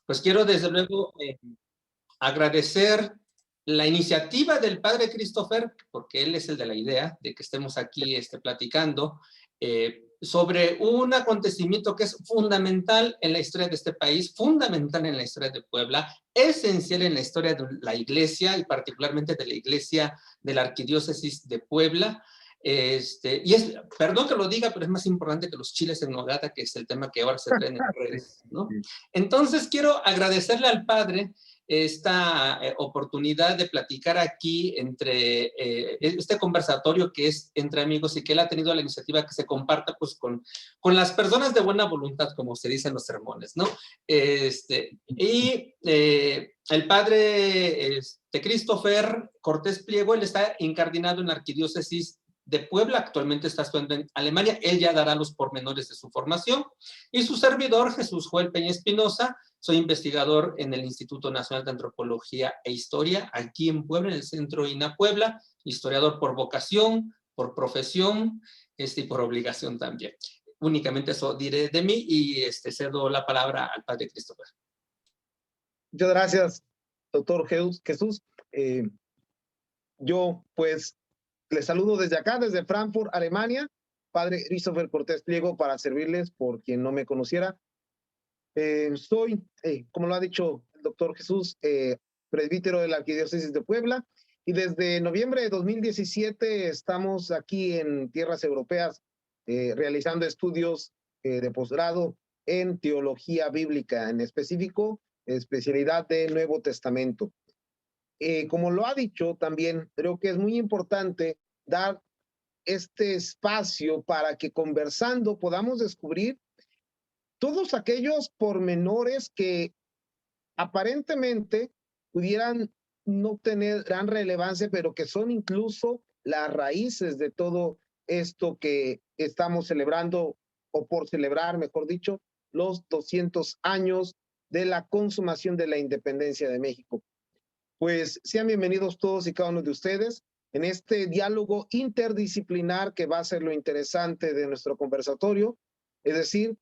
Pues quiero desde luego agradecer la iniciativa del padre Christopher, porque él es el de la idea de que estemos aquí platicando sobre un acontecimiento que es fundamental en la historia de este país, fundamental en la historia de Puebla, esencial en la historia de la iglesia y particularmente de la iglesia de la arquidiócesis de Puebla. Perdón que lo diga, pero es más importante que los chiles en nogada, que es el tema que ahora se trae en las redes, ¿no? Entonces quiero agradecerle al padre esta oportunidad de platicar aquí entre este conversatorio que es entre amigos y que él ha tenido la iniciativa que se comparta pues con las personas de buena voluntad, como se dice en los sermones, ¿no? El padre Christopher Cortés Pliego, él está incardinado en la arquidiócesis de Puebla, actualmente está estudiando en Alemania, él ya dará los pormenores de su formación, y su servidor, Jesús Joel Peña Espinosa, soy investigador en el Instituto Nacional de Antropología e Historia, aquí en Puebla, en el Centro INA Puebla, historiador por vocación, por profesión, y por obligación también. Únicamente eso diré de mí, y cedo la palabra al padre Christopher. Muchas gracias, doctor Jesús. Yo, pues, les saludo desde acá, desde Frankfurt, Alemania, padre Christopher Cortés Pliego, para servirles por quien no me conociera. Soy, como lo ha dicho el doctor Jesús, presbítero de la Arquidiócesis de Puebla, y desde noviembre de 2017 estamos aquí en tierras europeas realizando estudios de posgrado en teología bíblica, en específico, especialidad de Nuevo Testamento. Como lo ha dicho también, creo que es muy importante dar este espacio para que conversando podamos descubrir todos aquellos pormenores que aparentemente pudieran no tener gran relevancia, pero que son incluso las raíces de todo esto que estamos celebrando, o por celebrar, mejor dicho, los 200 años de la consumación de la independencia de México. Pues sean bienvenidos todos y cada uno de ustedes en este diálogo interdisciplinar que va a ser lo interesante de nuestro conversatorio, es decir,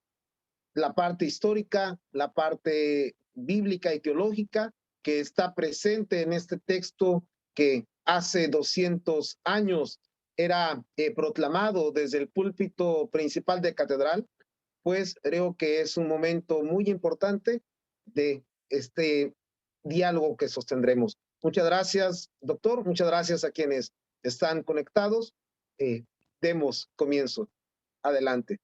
la parte histórica, la parte bíblica y teológica que está presente en este texto que hace 200 años era proclamado desde el púlpito principal de catedral, pues creo que es un momento muy importante de este diálogo que sostendremos. Muchas gracias, doctor. Muchas gracias a quienes están conectados. Demos comienzo. Adelante.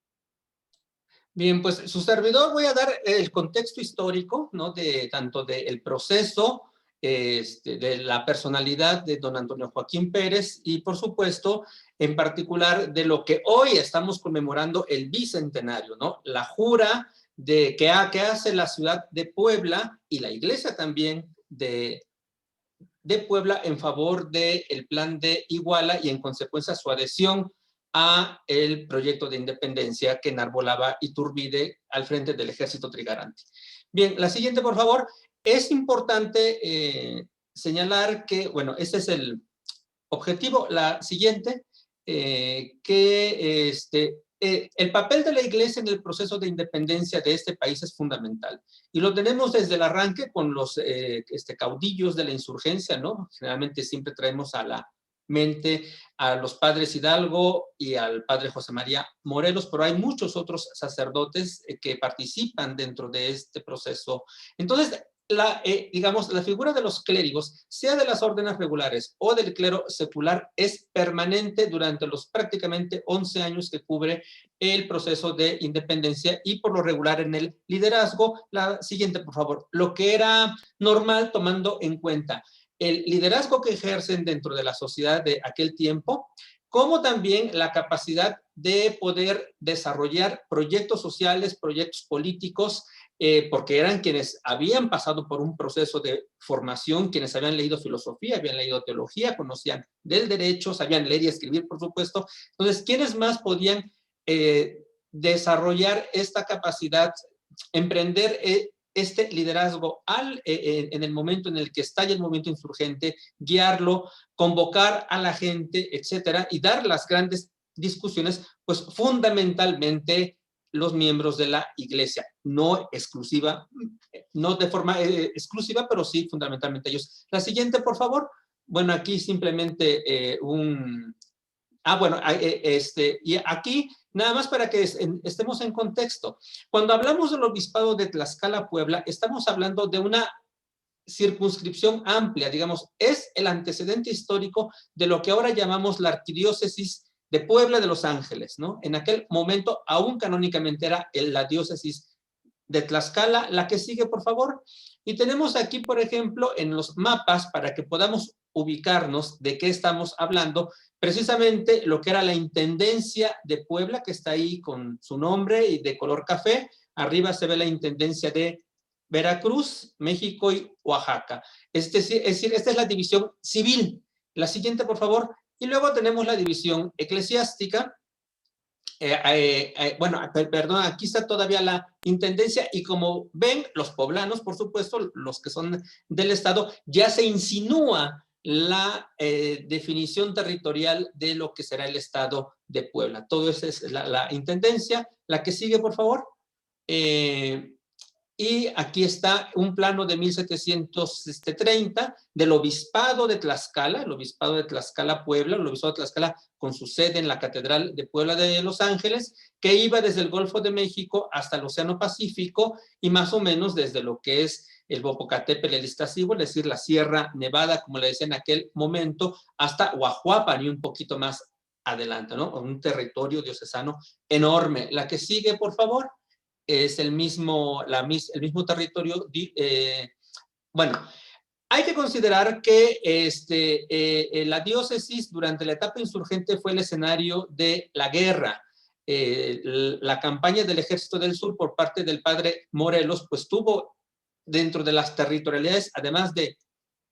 Bien, pues su servidor voy a dar el contexto histórico, ¿no? Tanto del proceso, de la personalidad de don Antonio Joaquín Pérez y, por supuesto, en particular de lo que hoy estamos conmemorando el bicentenario, ¿no? La jura que hace la ciudad de Puebla y la iglesia también de Puebla en favor del plan de Iguala y en consecuencia su adhesión a el proyecto de independencia que enarbolaba Iturbide al frente del ejército trigarante. Bien, la siguiente, por favor. Es importante señalar que, bueno, ese es el objetivo. La siguiente, el papel de la iglesia en el proceso de independencia de este país es fundamental. Y lo tenemos desde el arranque con los caudillos de la insurgencia, ¿no? Generalmente siempre traemos a la mente a los padres Hidalgo y al padre José María Morelos, pero hay muchos otros sacerdotes que participan dentro de este proceso. Entonces, digamos, la figura de los clérigos, sea de las órdenes regulares o del clero secular, es permanente durante los prácticamente 11 años que cubre el proceso de independencia y por lo regular en el liderazgo. La siguiente, por favor. Lo que era normal tomando en cuenta el liderazgo que ejercen dentro de la sociedad de aquel tiempo, como también la capacidad de poder desarrollar proyectos sociales, proyectos políticos, porque eran quienes habían pasado por un proceso de formación, quienes habían leído filosofía, habían leído teología, conocían del derecho, sabían leer y escribir, por supuesto. Entonces, ¿quiénes más podían desarrollar esta capacidad, emprender este liderazgo en el momento en el que estalla el movimiento insurgente, guiarlo, convocar a la gente, etcétera, y dar las grandes discusiones? Pues fundamentalmente los miembros de la iglesia, no exclusiva, no de forma exclusiva, pero sí fundamentalmente ellos. La siguiente, por favor. Bueno, aquí simplemente y aquí, nada más para que estemos en contexto. Cuando hablamos del obispado de Tlaxcala, Puebla, estamos hablando de una circunscripción amplia, digamos, es el antecedente histórico de lo que ahora llamamos la arquidiócesis de Puebla de Los Ángeles, ¿no? En aquel momento, aún canónicamente era la diócesis de Tlaxcala. La que sigue, por favor. Y tenemos aquí, por ejemplo, en los mapas, para que podamos ubicarnos de qué estamos hablando, precisamente lo que era la Intendencia de Puebla, que está ahí con su nombre y de color café. Arriba se ve la Intendencia de Veracruz, México y Oaxaca. Es decir, esta es la división civil. La siguiente, por favor. Y luego tenemos la división eclesiástica. Perdón, aquí está todavía la intendencia y como ven, los poblanos, por supuesto, los que son del estado, ya se insinúa la definición territorial de lo que será el estado de Puebla. Todo eso es la intendencia. La que sigue, por favor. Y aquí está un plano de 1730 del obispado de Tlaxcala, el obispado de Tlaxcala, Puebla, el obispado de Tlaxcala con su sede en la Catedral de Puebla de Los Ángeles, que iba desde el Golfo de México hasta el Océano Pacífico y más o menos desde lo que es el Popocatépetl, el Iztaccíhuatl, es decir, la Sierra Nevada, como le decía en aquel momento, hasta Huajuapan y un poquito más adelante, ¿no? Un territorio diocesano enorme. La que sigue, por favor. Es el mismo territorio. Bueno, hay que considerar que la diócesis durante la etapa insurgente fue el escenario de la guerra. La campaña del Ejército del Sur por parte del padre Morelos, pues tuvo dentro de las territorialidades, además de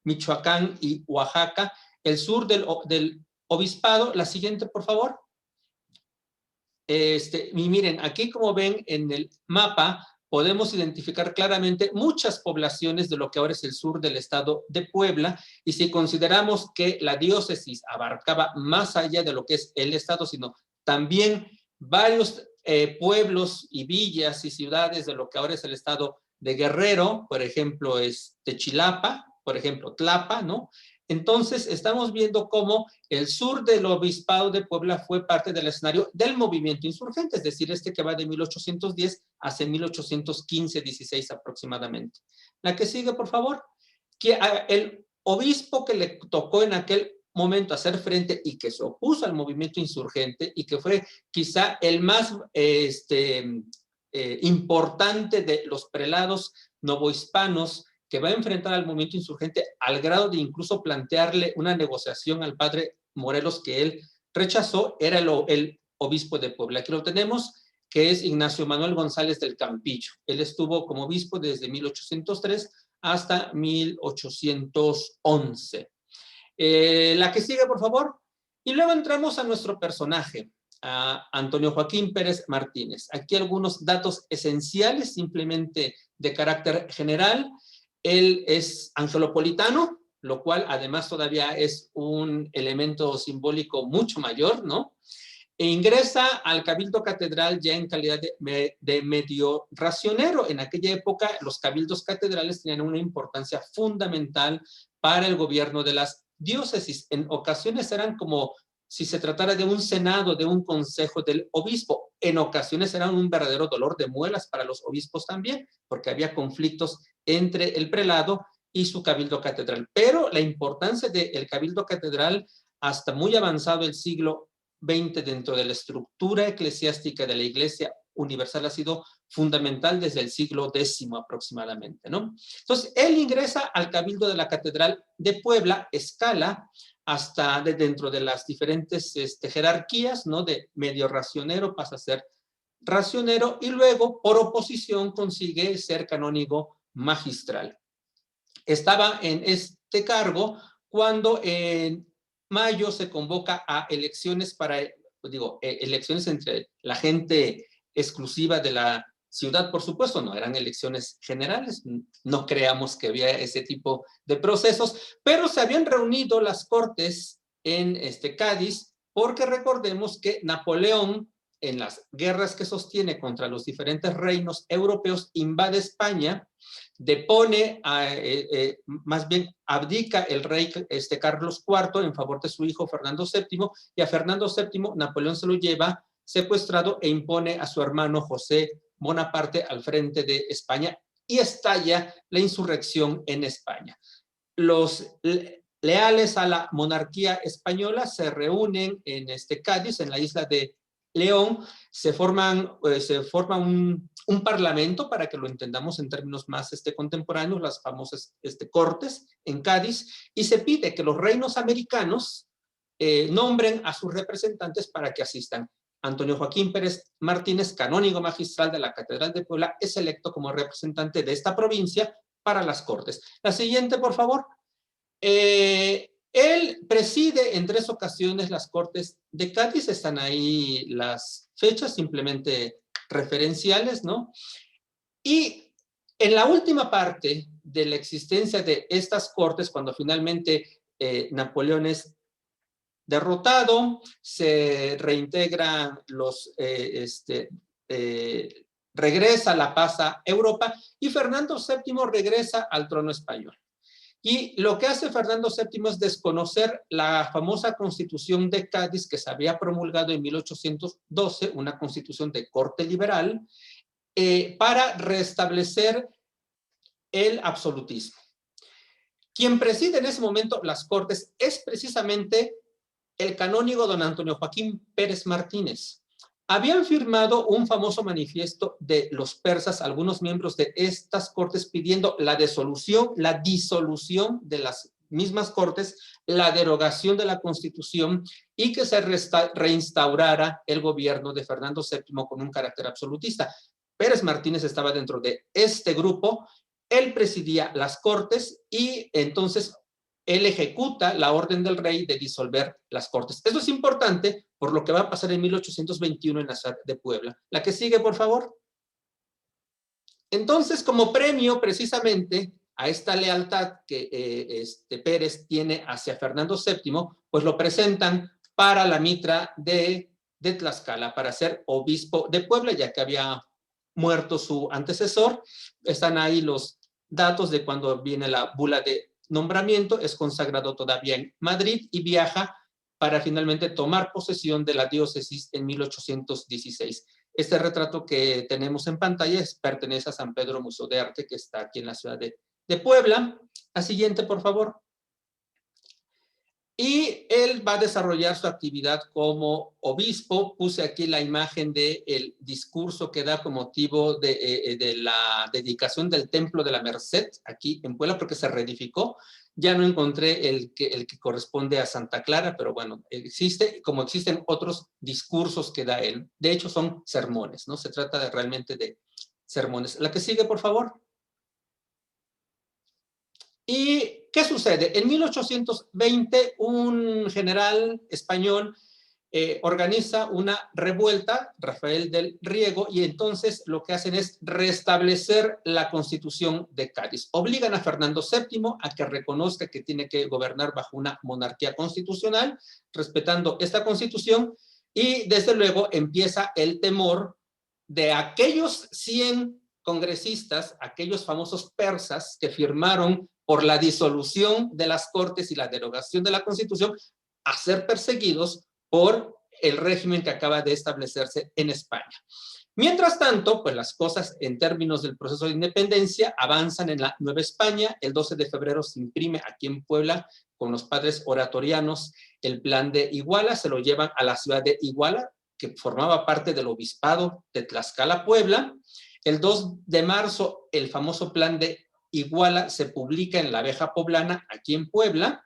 Michoacán y Oaxaca, el sur del obispado. La siguiente, por favor. Y miren, aquí como ven en el mapa, podemos identificar claramente muchas poblaciones de lo que ahora es el sur del estado de Puebla, y si consideramos que la diócesis abarcaba más allá de lo que es el estado, sino también varios pueblos y villas y ciudades de lo que ahora es el estado de Guerrero, por ejemplo, es Techilapa, por ejemplo, Tlapa, ¿no? Entonces, estamos viendo cómo el sur del obispado de Puebla fue parte del escenario del movimiento insurgente, es decir, que va de 1810 hacia 1815-16 aproximadamente. La que sigue, por favor. El obispo que le tocó en aquel momento hacer frente y que se opuso al movimiento insurgente y que fue quizá el más importante de los prelados novohispanos que va a enfrentar al movimiento insurgente al grado de incluso plantearle una negociación al padre Morelos que él rechazó, era el obispo de Puebla. Aquí lo tenemos, que es Ignacio Manuel González del Campillo. Él estuvo como obispo desde 1803 hasta 1811. La que sigue, por favor. Y luego entramos a nuestro personaje, a Antonio Joaquín Pérez Martínez. Aquí algunos datos esenciales, simplemente de carácter general. Él es angelopolitano, lo cual además todavía es un elemento simbólico mucho mayor, ¿no? E ingresa al Cabildo Catedral ya en calidad de medio racionero. En aquella época los cabildos catedrales tenían una importancia fundamental para el gobierno de las diócesis. En ocasiones eran como si se tratara de un senado, de un consejo del obispo. En ocasiones eran un verdadero dolor de muelas para los obispos también, porque había conflictos entre el prelado y su cabildo catedral. Pero la importancia del cabildo catedral hasta muy avanzado el siglo XX dentro de la estructura eclesiástica de la Iglesia Universal ha sido fundamental desde el siglo X aproximadamente, ¿no? Entonces, él ingresa al cabildo de la Catedral de Puebla, escala hasta dentro de las diferentes jerarquías, ¿no? De medio racionero pasa a ser racionero y luego, por oposición, consigue ser canónigo magistral. Estaba en este cargo cuando en mayo se convoca a elecciones elecciones entre la gente exclusiva de la ciudad, por supuesto, no eran elecciones generales, no creamos que había ese tipo de procesos, pero se habían reunido las cortes en Cádiz, porque recordemos que Napoleón en las guerras que sostiene contra los diferentes reinos europeos, invade España, depone, más bien abdica el rey Carlos IV en favor de su hijo Fernando VII, y a Fernando VII Napoleón se lo lleva secuestrado e impone a su hermano José Bonaparte al frente de España, y estalla la insurrección en España. Los leales a la monarquía española se reúnen en Cádiz, en la isla de León, se forma un parlamento, para que lo entendamos en términos más contemporáneos, las famosas cortes en Cádiz, y se pide que los reinos americanos nombren a sus representantes para que asistan. Antonio Joaquín Pérez Martínez, canónigo magistral de la Catedral de Puebla, es electo como representante de esta provincia para las Cortes. La siguiente, por favor. Él preside en 3 ocasiones las Cortes de Cádiz, están ahí las fechas simplemente referenciales, ¿no? Y en la última parte de la existencia de estas Cortes, cuando finalmente Napoleón es derrotado, se reintegran regresa la paz a Europa, y Fernando VII regresa al trono español. Y lo que hace Fernando VII es desconocer la famosa Constitución de Cádiz, que se había promulgado en 1812, una constitución de corte liberal, para restablecer el absolutismo. Quien preside en ese momento las Cortes es precisamente el canónigo don Antonio Joaquín Pérez Martínez. Habían firmado un famoso manifiesto de los persas, algunos miembros de estas Cortes, pidiendo la disolución de las mismas Cortes, la derogación de la Constitución, y que se reinstaurara el gobierno de Fernando VII con un carácter absolutista. Pérez Martínez estaba dentro de este grupo, él presidía las Cortes, y entonces él ejecuta la orden del rey de disolver las Cortes. Esto es importante por lo que va a pasar en 1821 en la ciudad de Puebla. La que sigue, por favor. Entonces, como premio precisamente a esta lealtad que Pérez tiene hacia Fernando VII, pues lo presentan para la mitra de Tlaxcala, para ser obispo de Puebla, ya que había muerto su antecesor. Están ahí los datos de cuando viene la bula de nombramiento, es consagrado todavía en Madrid y viaja para finalmente tomar posesión de la diócesis en 1816. Este retrato que tenemos en pantalla pertenece a San Pedro Museo de Arte, que está aquí en la ciudad de Puebla. La siguiente, por favor. Y él va a desarrollar su actividad como obispo. Puse aquí la imagen del discurso que da con motivo de la dedicación del Templo de la Merced, aquí en Puebla, porque se reedificó. Ya no encontré el que corresponde a Santa Clara, pero bueno, existe, como existen otros discursos que da él. De hecho, son sermones, ¿no? Se trata realmente de sermones. La que sigue, por favor. ¿Y qué sucede? En 1820, un general español organiza una revuelta, Rafael del Riego, y entonces lo que hacen es restablecer la Constitución de Cádiz. Obligan a Fernando VII a que reconozca que tiene que gobernar bajo una monarquía constitucional, respetando esta Constitución, y desde luego empieza el temor de aquellos 100 congresistas, aquellos famosos persas que firmaron por la disolución de las Cortes y la derogación de la Constitución, a ser perseguidos por el régimen que acaba de establecerse en España. Mientras tanto, pues las cosas en términos del proceso de independencia avanzan en la Nueva España. El 12 de febrero se imprime aquí en Puebla con los padres oratorianos el plan de Iguala, se lo llevan a la ciudad de Iguala, que formaba parte del obispado de Tlaxcala, Puebla. El 2 de marzo, el famoso plan de Iguala se publica en La Abeja Poblana, aquí en Puebla,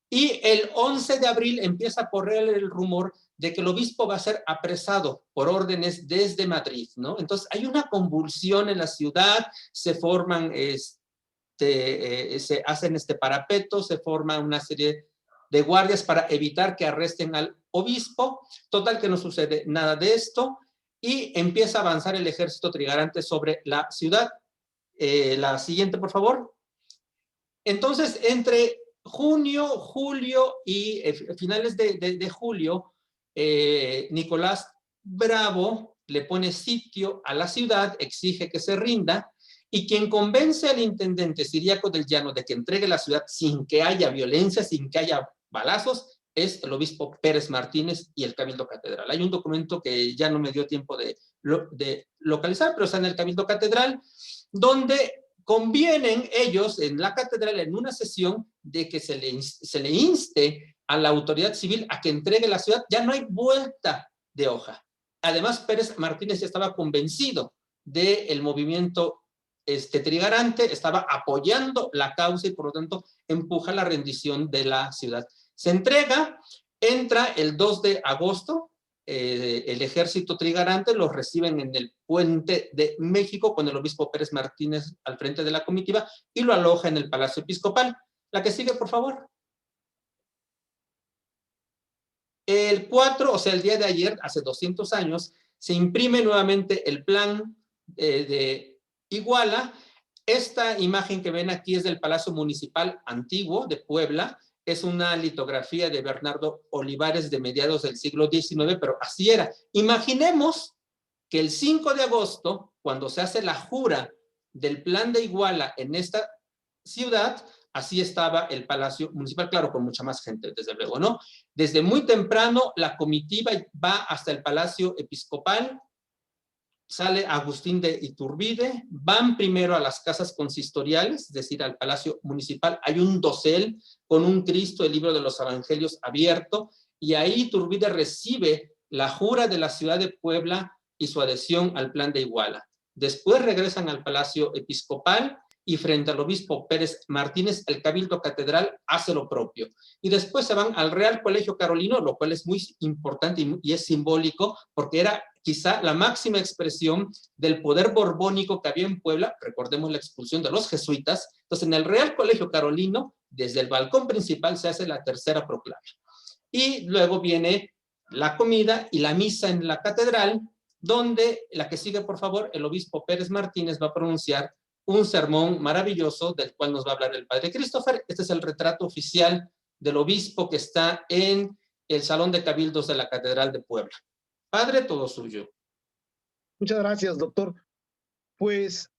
y el 11 de abril empieza a correr el rumor de que el obispo va a ser apresado por órdenes desde Madrid, ¿no? Entonces hay una convulsión en la ciudad, se forman, se hacen parapeto, se forman una serie de guardias para evitar que arresten al obispo. Total que no sucede nada de esto, y empieza a avanzar el ejército trigarante sobre la ciudad. La siguiente, por favor. Entonces, entre junio, julio y finales de julio, Nicolás bravo, le pone sitio a la ciudad, exige que se rinda, y quien convence al intendente Ciriaco del Llano de que entregue la ciudad sin que haya violencia, sin que haya balazos, es el obispo Pérez Martínez y el Cabildo Catedral. Hay un documento que ya no me dio tiempo de localizar, pero está en el Cabildo Catedral, donde convienen ellos en la catedral en una sesión de que se le inste a la autoridad civil a que entregue la ciudad. Ya no hay vuelta de hoja. Además, Pérez Martínez ya estaba convencido del movimiento trigarante, estaba apoyando la causa y por lo tanto empuja la rendición de la ciudad. Se entrega, entra el 2 de agosto, el ejército trigarante los reciben en el puente de México con el obispo Pérez Martínez al frente de la comitiva y lo aloja en el Palacio Episcopal. La que sigue, por favor. El 4, o sea, el día de ayer, hace 200 años, se imprime nuevamente el plan de Iguala. Esta imagen que ven aquí es del Palacio Municipal Antiguo de Puebla. Es una litografía de Bernardo Olivares de mediados del siglo XIX, pero así era. Imaginemos que el 5 de agosto, cuando se hace la jura del plan de Iguala en esta ciudad, así estaba el Palacio Municipal, claro, con mucha más gente, desde luego, ¿no? Desde muy temprano, la comitiva va hasta el Palacio Episcopal, sale Agustín de Iturbide, van primero a las casas consistoriales, es decir, al Palacio Municipal, hay un dosel con un Cristo, el libro de los Evangelios abierto, y ahí Iturbide recibe la jura de la ciudad de Puebla y su adhesión al plan de Iguala. Después regresan al Palacio Episcopal y frente al obispo Pérez Martínez, el Cabildo Catedral hace lo propio. Y después se van al Real Colegio Carolino, lo cual es muy importante y es simbólico, porque era quizá la máxima expresión del poder borbónico que había en Puebla. Recordemos la expulsión de los jesuitas. Entonces, en el Real Colegio Carolino, desde el balcón principal se hace la tercera proclama. Y luego viene la comida y la misa en la catedral, donde, la que sigue, por favor, el obispo Pérez Martínez va a pronunciar un sermón maravilloso del cual nos va a hablar el padre Christopher. Este es el retrato oficial del obispo que está en el Salón de Cabildos de la Catedral de Puebla. Padre, todo suyo. Muchas gracias, doctor. Pues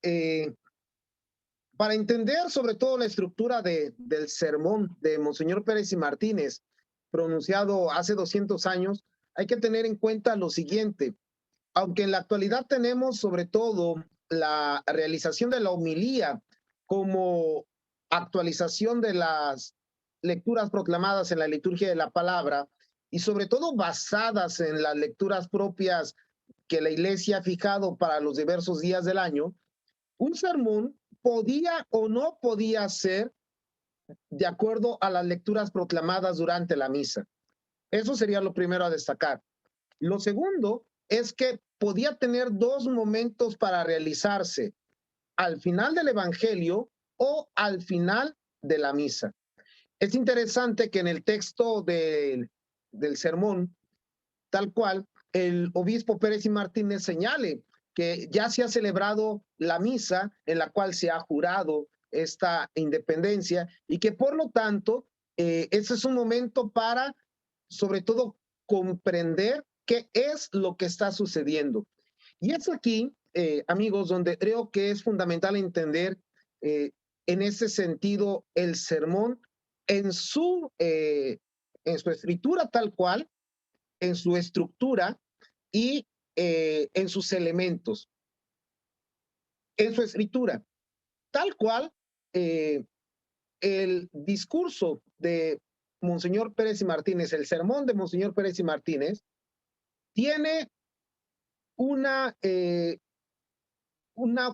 para entender sobre todo la estructura del sermón de Monseñor Pérez y Martínez, pronunciado hace 200 años, hay que tener en cuenta lo siguiente. Aunque en la actualidad tenemos sobre todo la realización de la homilía como actualización de las lecturas proclamadas en la liturgia de la palabra y sobre todo basadas en las lecturas propias que la Iglesia ha fijado para los diversos días del año, un sermón podía o no podía ser de acuerdo a las lecturas proclamadas durante la misa. Eso sería lo primero a destacar. Lo segundo es que podía tener dos momentos para realizarse, al final del Evangelio o al final de la misa. Es interesante que en el texto del sermón, tal cual, el obispo Pérez y Martínez señale que ya se ha celebrado la misa en la cual se ha jurado esta independencia y que por lo tanto ese es un momento para sobre todo comprender qué es lo que está sucediendo. Y es aquí, amigos, donde creo que es fundamental entender en ese sentido el sermón en su escritura tal cual, en su estructura y en sus elementos. En su escritura, tal cual, el discurso de Monseñor Pérez y Martínez, el sermón de Monseñor Pérez y Martínez, tiene una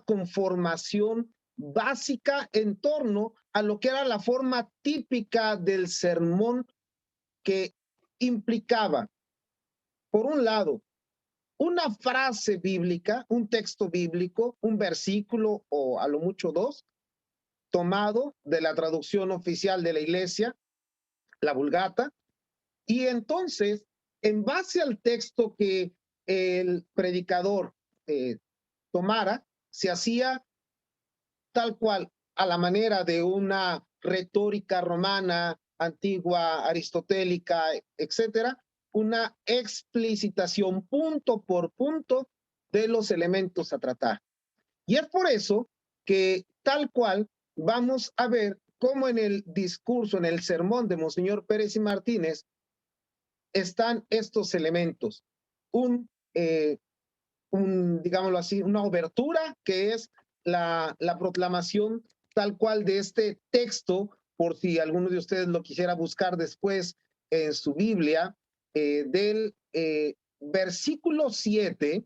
conformación básica en torno a lo que era la forma típica del sermón que implicaba, por un lado, una frase bíblica, un texto bíblico, un versículo o a lo mucho dos, tomado de la traducción oficial de la Iglesia, la Vulgata, y entonces, en base al texto que el predicador tomara, se hacía tal cual a la manera de una retórica romana, antigua, aristotélica, etcétera, una explicitación punto por punto de los elementos a tratar. Y es por eso que tal cual vamos a ver cómo en el discurso, en el sermón de Monseñor Pérez y Martínez, están estos elementos. Digámoslo así, una obertura que es la proclamación tal cual de este texto, por si alguno de ustedes lo quisiera buscar después en su Biblia, del versículo 7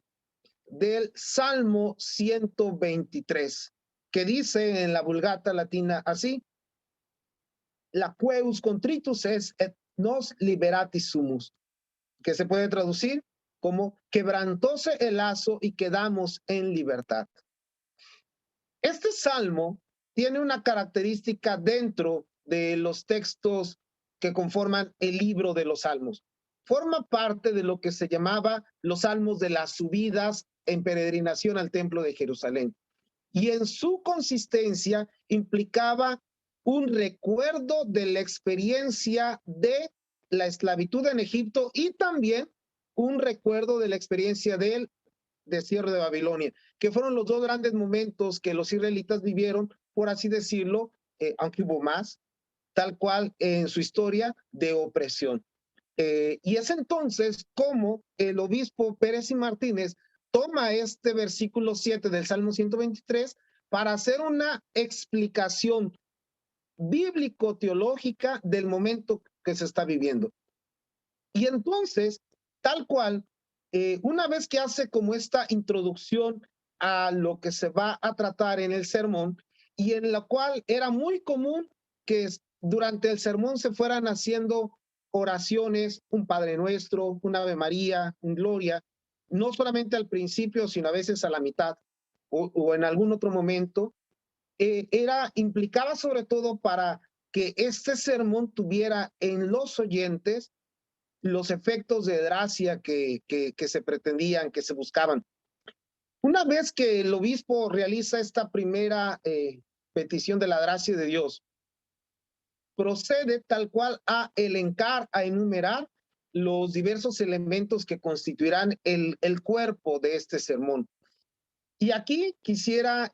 del Salmo 123, que dice en la Vulgata Latina así: la queus contritus es et nos liberatis sumus, que se puede traducir como quebrantóse el lazo y quedamos en libertad. Este salmo tiene una característica dentro de los textos que conforman el libro de los salmos. Forma parte de lo que se llamaba los salmos de las subidas en peregrinación al templo de Jerusalén. Y en su consistencia implicaba un recuerdo de la experiencia de la esclavitud en Egipto y también un recuerdo de la experiencia del destierro de Babilonia, que fueron los dos grandes momentos que los israelitas vivieron, por así decirlo, aunque hubo más, tal cual en su historia de opresión. Y es entonces como el obispo Pérez y Martínez toma este versículo 7 del Salmo 123 para hacer una explicación bíblico-teológica del momento que se está viviendo. Y entonces, tal cual, una vez que hace como esta introducción a lo que se va a tratar en el sermón, y en la cual era muy común que durante el sermón se fueran haciendo oraciones, un Padre Nuestro, un Ave María, un Gloria, no solamente al principio, sino a veces a la mitad o en algún otro momento, implicaba sobre todo para que este sermón tuviera en los oyentes los efectos de gracia que se pretendían, que se buscaban. Una vez que el obispo realiza esta primera petición de la gracia de Dios, procede tal cual a elencar, a enumerar los diversos elementos que constituirán el cuerpo de este sermón. Y aquí quisiera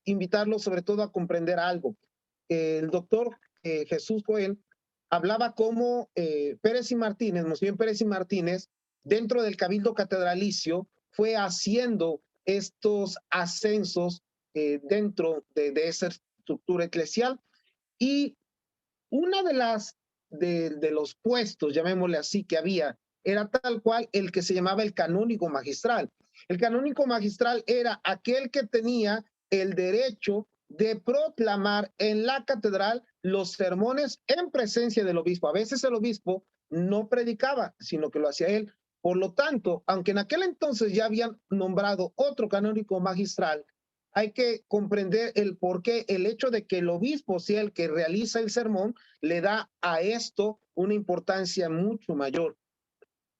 invitarlo sobre todo a comprender algo. El doctor Jesús Joel hablaba cómo Pérez y Martínez, Monseñor Pérez y Martínez, dentro del Cabildo Catedralicio, fue haciendo estos ascensos dentro de esa estructura eclesial. Y una de los puestos, llamémosle así, que había, era tal cual el que se llamaba el canónigo magistral. El canónigo magistral era aquel que tenía el derecho de proclamar en la catedral los sermones en presencia del obispo. A veces el obispo no predicaba, sino que lo hacía él. Por lo tanto, aunque en aquel entonces ya habían nombrado otro canónigo magistral, hay que comprender el por qué el hecho de que el obispo sea el que realiza el sermón le da a esto una importancia mucho mayor.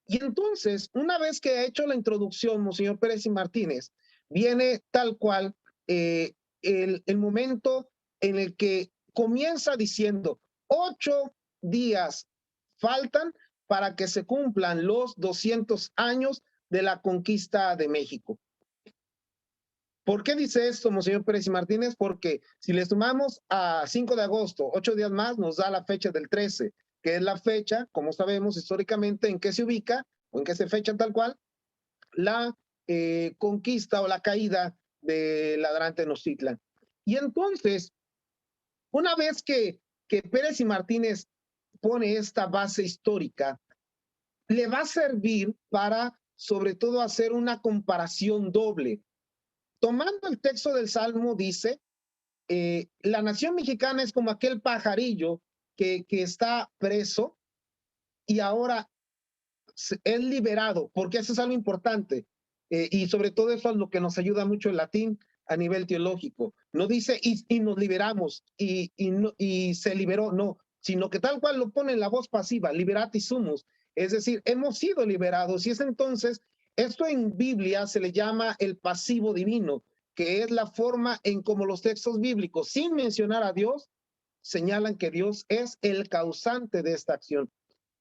Y entonces, una vez que ha hecho la introducción, Monseñor Pérez y Martínez, viene tal cual el momento en el que comienza diciendo: 8 días faltan para que se cumplan los 200 años de la conquista de México. ¿Por qué dice esto, Monseñor Pérez y Martínez? Porque si le sumamos a 5 de agosto, 8 días más, nos da la fecha del 13, que es la fecha, como sabemos históricamente, en que se ubica, o en que se fecha tal cual, la conquista o la caída de Ladrán Tenochtitlan. Y entonces, una vez que Pérez y Martínez pone esta base histórica, le va a servir para, sobre todo, hacer una comparación doble. Tomando el texto del Salmo, dice, la nación mexicana es como aquel pajarillo que está preso y ahora es liberado, porque eso es algo importante. Y sobre todo eso es lo que nos ayuda mucho el latín a nivel teológico. No dice y nos liberamos y se liberó, no, sino que tal cual lo pone en la voz pasiva, liberatis sumus, es decir, hemos sido liberados. Y es entonces, esto en Biblia se le llama el pasivo divino, que es la forma en como los textos bíblicos, sin mencionar a Dios, señalan que Dios es el causante de esta acción.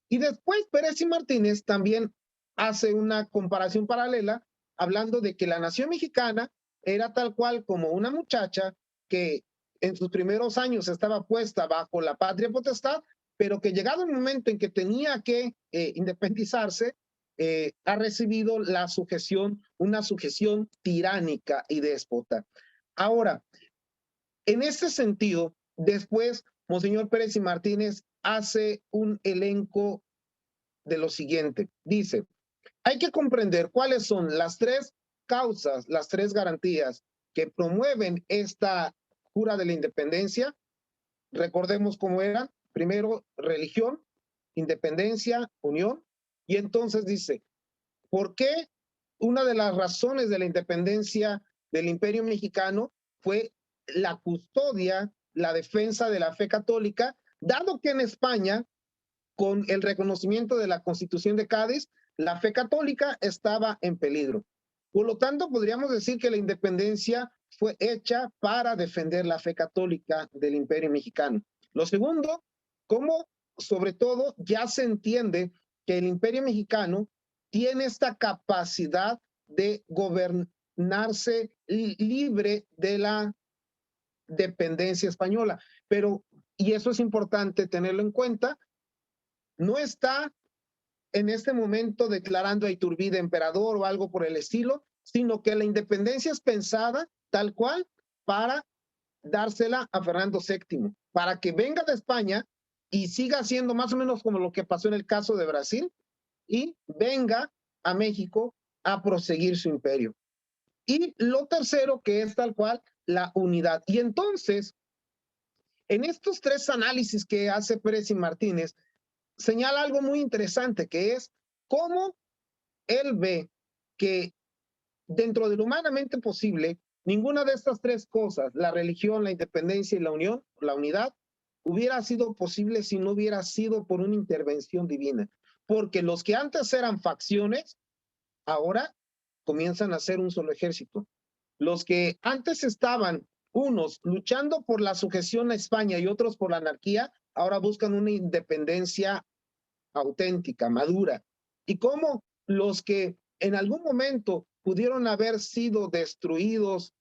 Y después Pérez y Martínez también hace una comparación paralela, hablando de que la nación mexicana era tal cual como una muchacha que en sus primeros años estaba puesta bajo la patria potestad, pero que llegado el momento en que tenía que independizarse, ha recibido la sujeción, una sujeción tiránica y déspota. Ahora, en este sentido, después, Monseñor Pérez y Martínez hace un elenco de lo siguiente. Dice, hay que comprender cuáles son las tres causas, las tres garantías que promueven esta jura de la independencia. Recordemos cómo eran. Primero, religión, independencia, unión. Y entonces dice, ¿por qué una de las razones de la independencia del Imperio Mexicano fue la custodia, la defensa de la fe católica, dado que en España, con el reconocimiento de la Constitución de Cádiz, la fe católica estaba en peligro? Por lo tanto, podríamos decir que la independencia fue hecha para defender la fe católica del Imperio Mexicano. Lo segundo, como sobre todo ya se entiende que el Imperio Mexicano tiene esta capacidad de gobernarse libre de la dependencia española. Pero, y eso es importante tenerlo en cuenta, no está en este momento declarando a Iturbide emperador o algo por el estilo, sino que la independencia es pensada tal cual para dársela a Fernando VII, para que venga de España y siga siendo más o menos como lo que pasó en el caso de Brasil, y venga a México a proseguir su imperio. Y lo tercero, que es tal cual, la unidad. Y entonces, en estos tres análisis que hace Pérez y Martínez, señala algo muy interesante, que es cómo él ve que dentro de lo humanamente posible, ninguna de estas tres cosas, la religión, la independencia y la unión, la unidad, hubiera sido posible si no hubiera sido por una intervención divina. Porque los que antes eran facciones, ahora comienzan a ser un solo ejército. Los que antes estaban unos luchando por la sujeción a España y otros por la anarquía, ahora buscan una independencia auténtica, madura. Y cómo los que en algún momento pudieron haber sido destruidos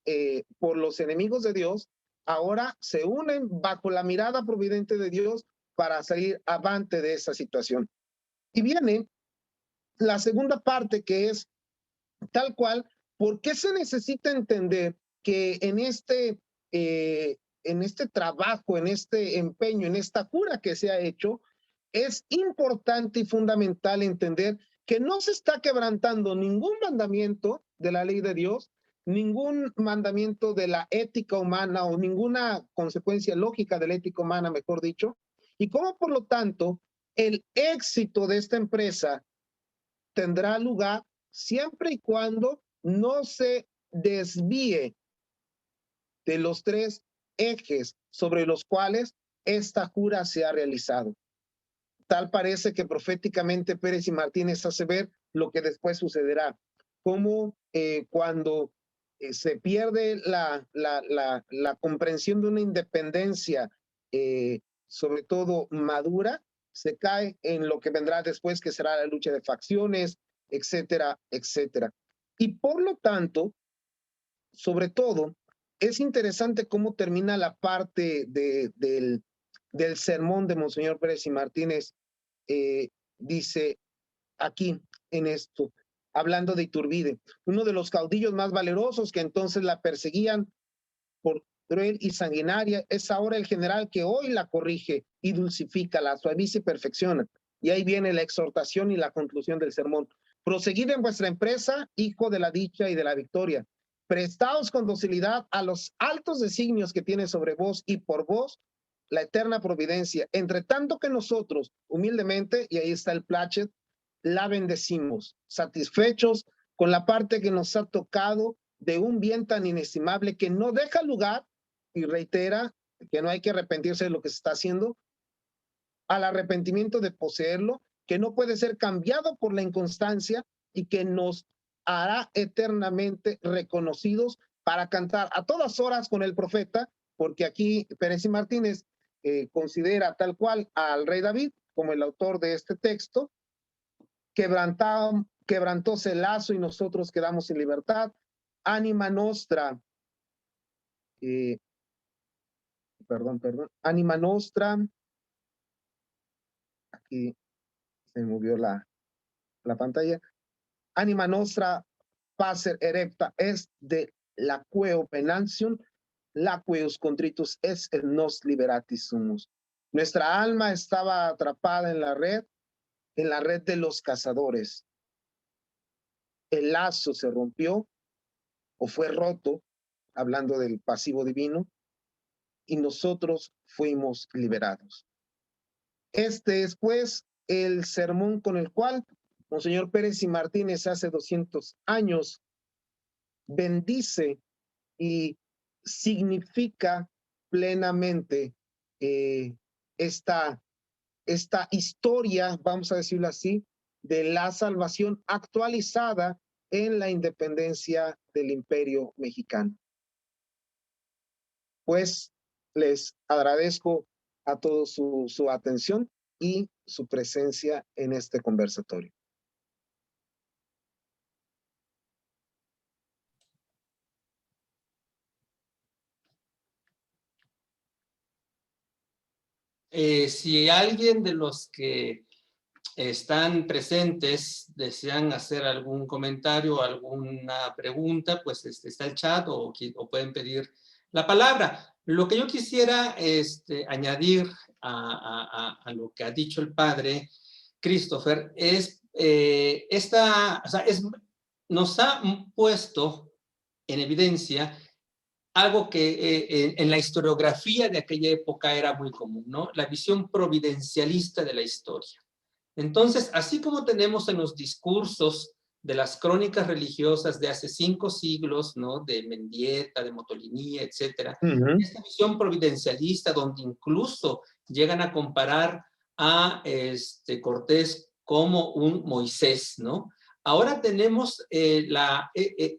por los enemigos de Dios, ahora se unen bajo la mirada providente de Dios para salir avante de esa situación. Y viene la segunda parte, que es tal cual, ¿por qué se necesita entender que en este trabajo, en este empeño, en esta cura que se ha hecho, es importante y fundamental entender que no se está quebrantando ningún mandamiento de la ley de Dios, ningún mandamiento de la ética humana o ninguna consecuencia lógica de la ética humana, mejor dicho, y cómo por lo tanto el éxito de esta empresa tendrá lugar siempre y cuando no se desvíe de los tres ejes sobre los cuales esta jura se ha realizado. Tal parece que proféticamente Pérez y Martínez hace ver lo que después sucederá, como cuando se pierde la comprensión de una independencia, sobre todo madura, se cae en lo que vendrá después, que será la lucha de facciones, etcétera, etcétera. Y por lo tanto, sobre todo, es interesante cómo termina la parte del sermón de Monseñor Pérez y Martínez. Dice aquí en esto, hablando de Iturbide, uno de los caudillos más valerosos que entonces la perseguían por cruel y sanguinaria, es ahora el general que hoy la corrige y dulcifica, la suaviza y perfecciona. Y ahí viene la exhortación y la conclusión del sermón. Proseguid en vuestra empresa, hijo de la dicha y de la victoria. Prestaos con docilidad a los altos designios que tiene sobre vos y por vos la eterna providencia. Entre tanto que nosotros, humildemente, y ahí está el plachet, la bendecimos, satisfechos con la parte que nos ha tocado de un bien tan inestimable que no deja lugar, y reitera que no hay que arrepentirse de lo que se está haciendo, al arrepentimiento de poseerlo, que no puede ser cambiado por la inconstancia y que nos hará eternamente reconocidos para cantar a todas horas con el profeta, porque aquí Pérez y Martínez considera tal cual al rey David como el autor de este texto, quebrantóse el lazo y nosotros quedamos en libertad. Anima nostra, anima nostra, aquí se movió la pantalla, anima nostra pacer erecta est de laqueo penantium, laqueus contritus est et nos liberatis sumus. Nuestra alma estaba atrapada en la red de los cazadores. El lazo se rompió o fue roto, hablando del pasivo divino, y nosotros fuimos liberados. Este es, pues, el sermón con el cual Monseñor Pérez y Martínez hace 200 años bendice y significa plenamente esta historia, vamos a decirlo así, de la salvación actualizada en la independencia del Imperio Mexicano. Pues les agradezco a todos su atención y su presencia en este conversatorio. Si alguien de los que están presentes desean hacer algún comentario o alguna pregunta, pues está el chat o pueden pedir la palabra. Lo que yo quisiera añadir a lo que ha dicho el padre Christopher es, nos ha puesto en evidencia algo que en la historiografía de aquella época era muy común, ¿no? La visión providencialista de la historia. Entonces, así como tenemos en los discursos de las crónicas religiosas de hace 5 siglos, ¿no? De Mendieta, de Motolinía, etcétera, esta visión providencialista donde incluso llegan a comparar a Cortés como un Moisés, ¿no? Ahora tenemos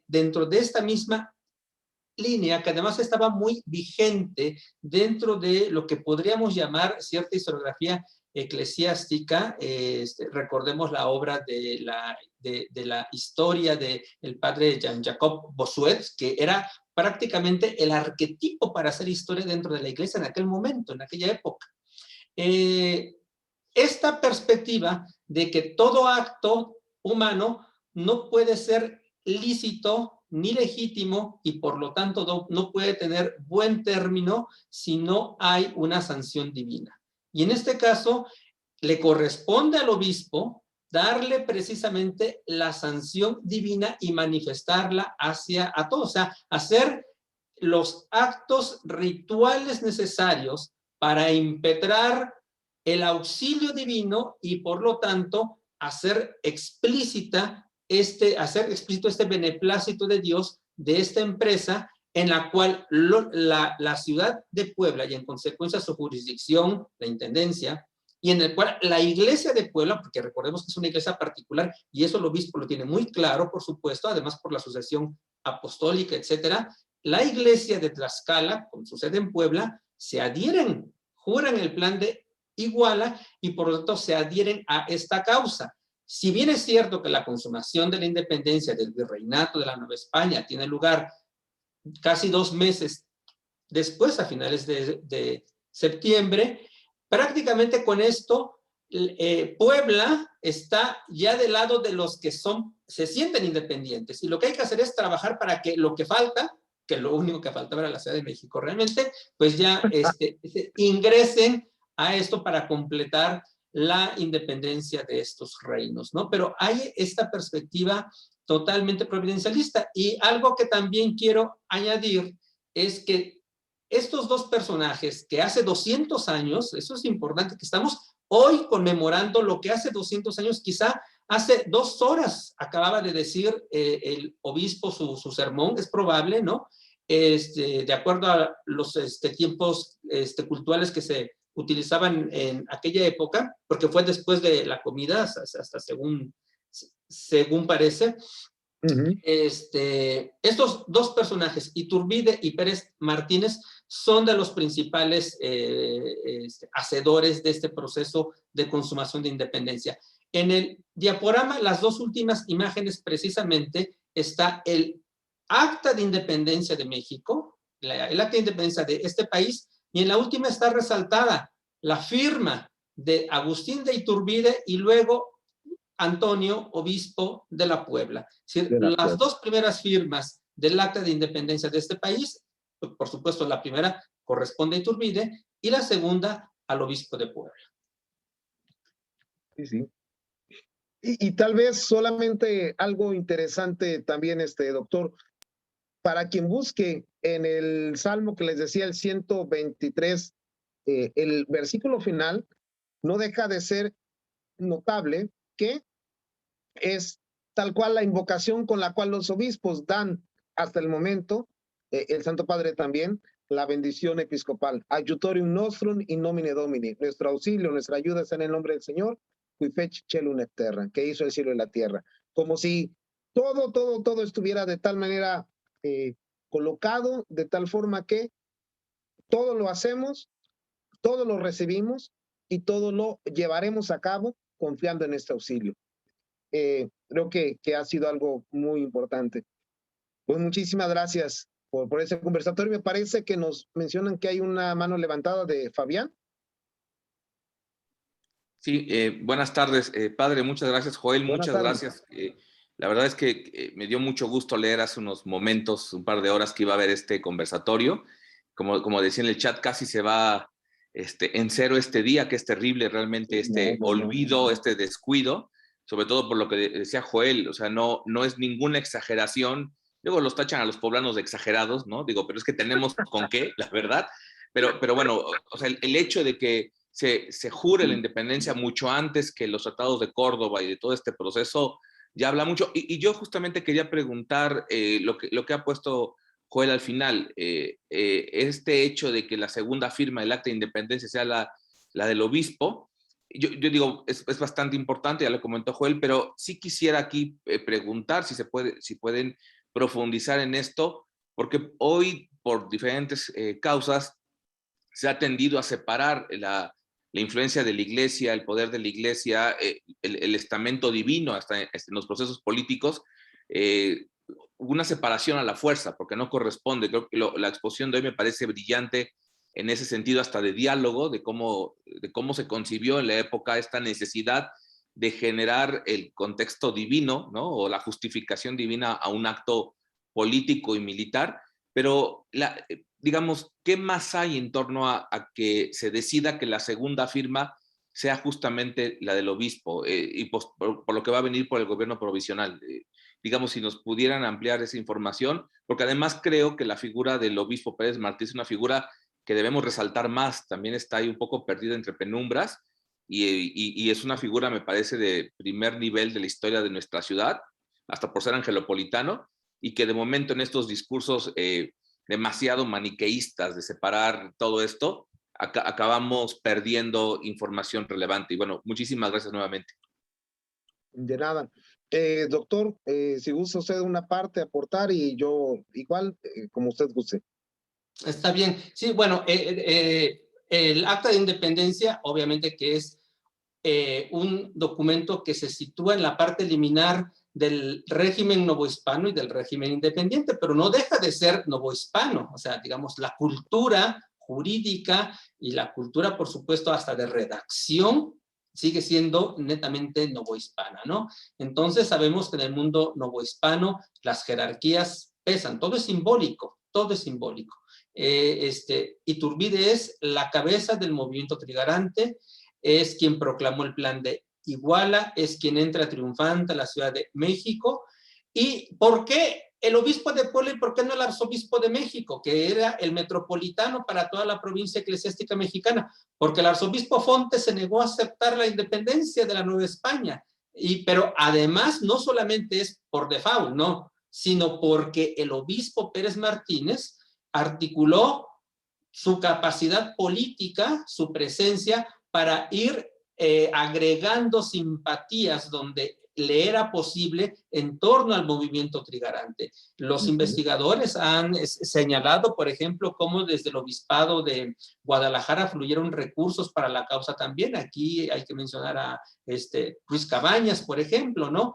dentro de esta misma línea, que además estaba muy vigente dentro de lo que podríamos llamar cierta historiografía eclesiástica. Recordemos la obra de la historia del padre Jean-Jacques Bossuet, que era prácticamente el arquetipo para hacer historia dentro de la iglesia en aquel momento, en aquella época. Esta perspectiva de que todo acto humano no puede ser lícito ni legítimo y por lo tanto no puede tener buen término si no hay una sanción divina. Y en este caso le corresponde al obispo darle precisamente la sanción divina y manifestarla a todos, o sea, hacer los actos rituales necesarios para impetrar el auxilio divino y por lo tanto hacer explícito este beneplácito de Dios de esta empresa en la cual la ciudad de Puebla y en consecuencia su jurisdicción, la intendencia, y en el cual la iglesia de Puebla, porque recordemos que es una iglesia particular y eso el obispo lo tiene muy claro, por supuesto, además por la sucesión apostólica, etcétera, la iglesia de Tlaxcala, con su sede en Puebla, se adhieren, juran el plan de Iguala y por lo tanto se adhieren a esta causa. Si bien es cierto que la consumación de la independencia del virreinato de la Nueva España tiene lugar casi 2 meses después, a finales de septiembre, prácticamente con esto Puebla está ya del lado de los que se sienten independientes y lo que hay que hacer es trabajar para que lo que falta, que lo único que faltaba era la Ciudad de México realmente, pues ya ingresen a esto para completar la independencia de estos reinos, ¿no? Pero hay esta perspectiva totalmente providencialista y algo que también quiero añadir es que estos dos personajes que hace 200 años, eso es importante, que estamos hoy conmemorando lo que hace 200 años, quizá hace 2 horas acababa de decir el obispo su sermón, es probable, ¿no? De acuerdo a los tiempos culturales que se utilizaban en aquella época, porque fue después de la comida, hasta según parece. Estos dos personajes, Iturbide y Pérez Martínez, son de los principales hacedores de este proceso de consumación de independencia. En el diaporama, las dos últimas imágenes precisamente, está el Acta de Independencia de México, el Acta de Independencia de este país, y en la última está resaltada la firma de Agustín de Iturbide y luego Antonio, obispo de la Puebla. Las dos primeras firmas del Acta de Independencia de este país, por supuesto la primera corresponde a Iturbide y la segunda al obispo de Puebla. Sí, sí. Y tal vez solamente algo interesante también, doctor, para quien busque en el Salmo que les decía, el 123, el versículo final no deja de ser notable, que es tal cual la invocación con la cual los obispos dan hasta el momento, el Santo Padre también, la bendición episcopal. Aiutorium nostrum in nomine Domini. Nuestro auxilio, nuestra ayuda está en el nombre del Señor, qui fecit caelum et terra, que hizo el cielo y la tierra. Como si todo estuviera de tal manera colocado, de tal forma que todo lo hacemos, todo lo recibimos y todo lo llevaremos a cabo confiando en este auxilio. Creo que ha sido algo muy importante. Pues muchísimas gracias por ese conversatorio. Me parece que nos mencionan que hay una mano levantada de Fabián. Sí, buenas tardes, padre, muchas gracias. Joel, muchas gracias. La verdad es que me dio mucho gusto leer hace unos momentos, un par de horas, que iba a haber este conversatorio. Como decía en el chat, casi se va en cero este día, que es terrible realmente olvido, este descuido, sobre todo por lo que decía Joel, o sea, no es ninguna exageración. Luego los tachan a los poblanos de exagerados, ¿no? Digo, pero es que tenemos con qué, la verdad. Pero bueno, o sea, el hecho de que se jure la independencia mucho antes que los tratados de Córdoba y de todo este proceso, ya habla mucho. Y yo justamente quería preguntar lo que ha puesto Joel al final, este hecho de que la segunda firma del Acta de Independencia sea la del obispo, yo digo, es bastante importante, ya lo comentó Joel, pero sí quisiera aquí preguntar si pueden profundizar en esto, porque hoy, por diferentes causas, se ha tendido a separar la influencia de la Iglesia, el poder de la Iglesia, el estamento divino hasta en los procesos políticos, una separación a la fuerza, porque no corresponde. Creo que la exposición de hoy me parece brillante en ese sentido, hasta de diálogo, de cómo se concibió en la época esta necesidad de generar el contexto divino, ¿no? O la justificación divina a un acto político y militar, pero digamos, ¿qué más hay en torno a que se decida que la segunda firma sea justamente la del obispo y pues, por lo que va a venir por el gobierno provisional? Digamos, si nos pudieran ampliar esa información, porque además creo que la figura del obispo Pérez Martí es una figura que debemos resaltar más, también está ahí un poco perdida entre penumbras y es una figura, me parece, de primer nivel de la historia de nuestra ciudad, hasta por ser angelopolitano, y que de momento en estos discursos demasiado maniqueístas de separar todo esto, acabamos perdiendo información relevante. Y bueno, muchísimas gracias nuevamente. De nada. Doctor, si gusta usted una parte aportar y yo igual, como usted guste. Está bien. Sí, bueno, el Acta de Independencia, obviamente que es un documento que se sitúa en la parte liminar del régimen novohispano y del régimen independiente, pero no deja de ser novohispano, o sea, digamos, la cultura jurídica y la cultura, por supuesto, hasta de redacción, sigue siendo netamente novohispana, ¿no? Entonces sabemos que en el mundo novohispano las jerarquías pesan, todo es simbólico, todo es simbólico. Iturbide es la cabeza del movimiento trigarante, es quien proclamó el plan de Iguala, es quien entra triunfante a la Ciudad de México. ¿Y por qué el obispo de Puebla y por qué no el arzobispo de México, que era el metropolitano para toda la provincia eclesiástica mexicana? Porque el arzobispo Fontes se negó a aceptar la independencia de la Nueva España. Pero además, no solamente es por default, no, sino porque el obispo Pérez Martínez articuló su capacidad política, su presencia, para ir agregando simpatías donde le era posible en torno al movimiento trigarante. Los investigadores han señalado, por ejemplo, cómo desde el obispado de Guadalajara fluyeron recursos para la causa también. Aquí hay que mencionar a Ruiz Cabañas, por ejemplo, ¿no?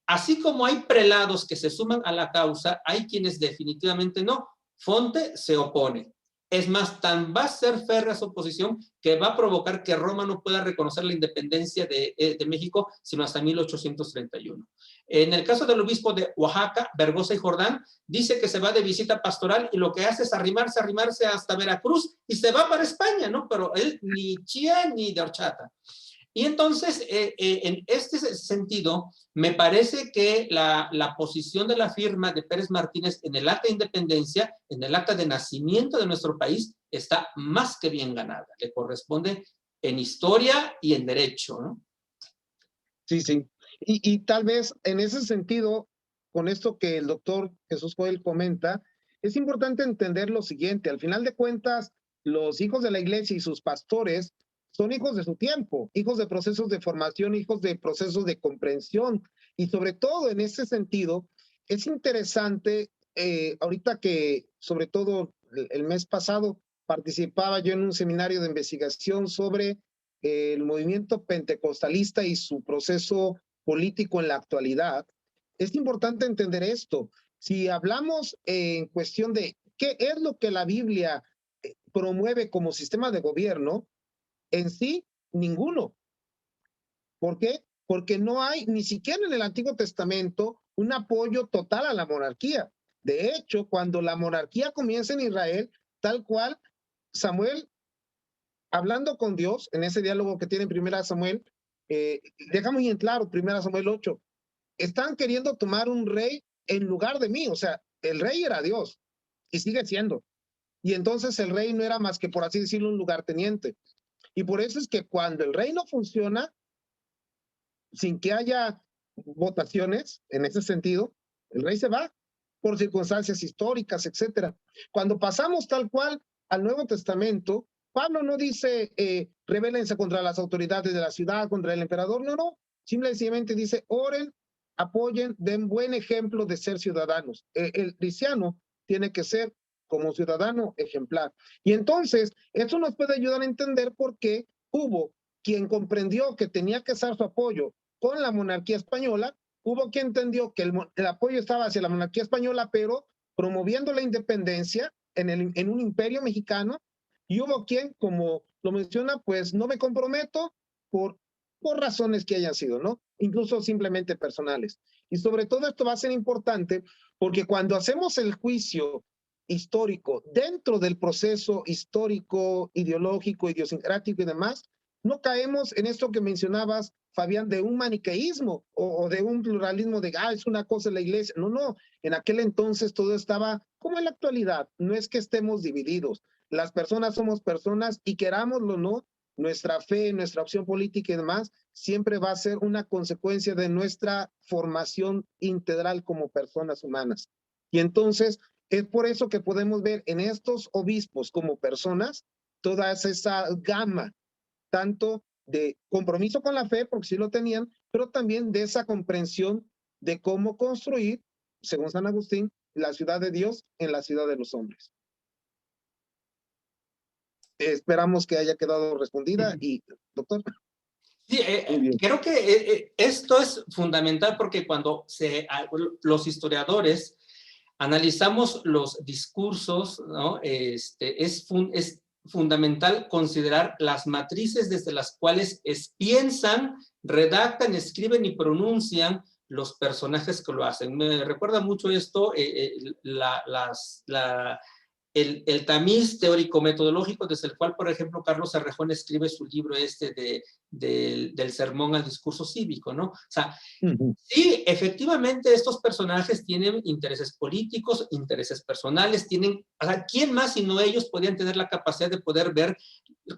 Así como hay prelados que se suman a la causa, hay quienes definitivamente no. Fonte se opone. Es más, tan va a ser férrea su oposición que va a provocar que Roma no pueda reconocer la independencia de México sino hasta 1831. En el caso del obispo de Oaxaca, Bergosa y Jordán, dice que se va de visita pastoral y lo que hace es arrimarse hasta Veracruz y se va para España, ¿no? Pero él ni chía ni de horchata. Y entonces, en este sentido, me parece que la posición de la firma de Pérez Martínez en el acta de independencia, en el acta de nacimiento de nuestro país, está más que bien ganada. Le corresponde en historia y en derecho, ¿no? Sí, sí. Y tal vez en ese sentido, con esto que el doctor Jesús Joel comenta, es importante entender lo siguiente. Al final de cuentas, los hijos de la iglesia y sus pastores son hijos de su tiempo, hijos de procesos de formación, hijos de procesos de comprensión. Y sobre todo en ese sentido, es interesante, ahorita que sobre todo el mes pasado participaba yo en un seminario de investigación sobre el movimiento pentecostalista y su proceso político en la actualidad. Es importante entender esto. Si hablamos en cuestión de qué es lo que la Biblia promueve como sistema de gobierno, en sí, ninguno. ¿Por qué? Porque no hay ni siquiera en el Antiguo Testamento un apoyo total a la monarquía. De hecho, cuando la monarquía comienza en Israel, tal cual, Samuel, hablando con Dios, en ese diálogo que tiene en 1 Samuel, deja muy en claro, 1 Samuel 8, están queriendo tomar un rey en lugar de mí. O sea, el rey era Dios y sigue siendo. Y entonces el rey no era más que, por así decirlo, un lugarteniente. Y por eso es que cuando el reino funciona, sin que haya votaciones en ese sentido, el rey se va por circunstancias históricas, etcétera. Cuando pasamos tal cual al Nuevo Testamento, Pablo no dice rebélense contra las autoridades de la ciudad, contra el emperador, no. Simplemente dice oren, apoyen, den buen ejemplo de ser ciudadanos. El cristiano tiene que ser como ciudadano ejemplar. Y entonces, eso nos puede ayudar a entender por qué hubo quien comprendió que tenía que hacer su apoyo con la monarquía española, hubo quien entendió que el apoyo estaba hacia la monarquía española, pero promoviendo la independencia en un imperio mexicano, y hubo quien, como lo menciona, pues no me comprometo por razones que hayan sido, ¿no? Incluso simplemente personales. Y sobre todo esto va a ser importante porque cuando hacemos el juicio histórico dentro del proceso histórico, ideológico, idiosincrático y demás, no caemos en esto que mencionabas, Fabián, de un maniqueísmo o de un pluralismo de, es una cosa la iglesia. No, en aquel entonces todo estaba como en la actualidad. No es que estemos divididos. Las personas somos personas y querámoslo o no, nuestra fe, nuestra opción política y demás, siempre va a ser una consecuencia de nuestra formación integral como personas humanas. Y entonces, es por eso que podemos ver en estos obispos como personas toda esa gama, tanto de compromiso con la fe, porque sí lo tenían, pero también de esa comprensión de cómo construir, según San Agustín, la ciudad de Dios en la ciudad de los hombres. Esperamos que haya quedado respondida. Y, doctor. Sí, creo que esto es fundamental porque cuando los historiadores analizamos los discursos, ¿no? Es fundamental considerar las matrices desde las cuales piensan, redactan, escriben y pronuncian los personajes que lo hacen. Me recuerda mucho esto, el tamiz teórico-metodológico desde el cual, por ejemplo, Carlos Cerrejón escribe su libro del sermón al discurso cívico, ¿no? O sea, sí, efectivamente estos personajes tienen intereses políticos, intereses personales, o sea, ¿quién más sino ellos podían tener la capacidad de poder ver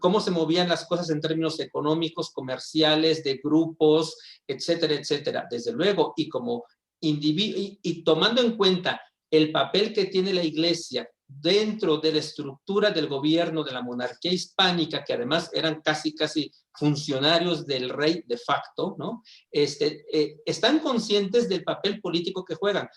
cómo se movían las cosas en términos económicos, comerciales, de grupos, etcétera, etcétera? Desde luego, y como individuo, y tomando en cuenta el papel que tiene la iglesia dentro de la estructura del gobierno de la monarquía hispánica, que además eran casi funcionarios del rey de facto, ¿no? Están conscientes del papel político que juegan,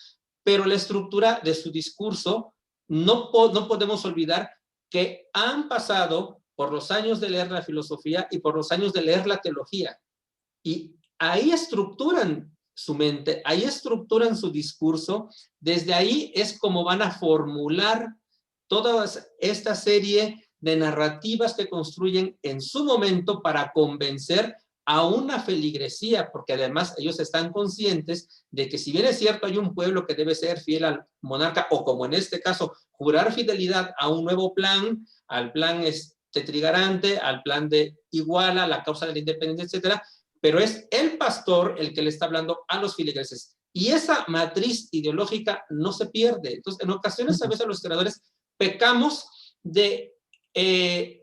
pero la estructura de su discurso, no podemos olvidar que han pasado por los años de leer la filosofía y por los años de leer la teología. Y ahí estructuran su mente, ahí estructuran su discurso, desde ahí es como van a formular toda esta serie de narrativas que construyen en su momento para convencer a una feligresía, porque además ellos están conscientes de que si bien es cierto hay un pueblo que debe ser fiel al monarca, o como en este caso, jurar fidelidad a un nuevo plan, al plan trigarante, al plan de Iguala, la causa de la independencia, etcétera, pero es el pastor el que le está hablando a los feligreses. Y esa matriz ideológica no se pierde. Entonces, en ocasiones, a veces los historiadores pecamos de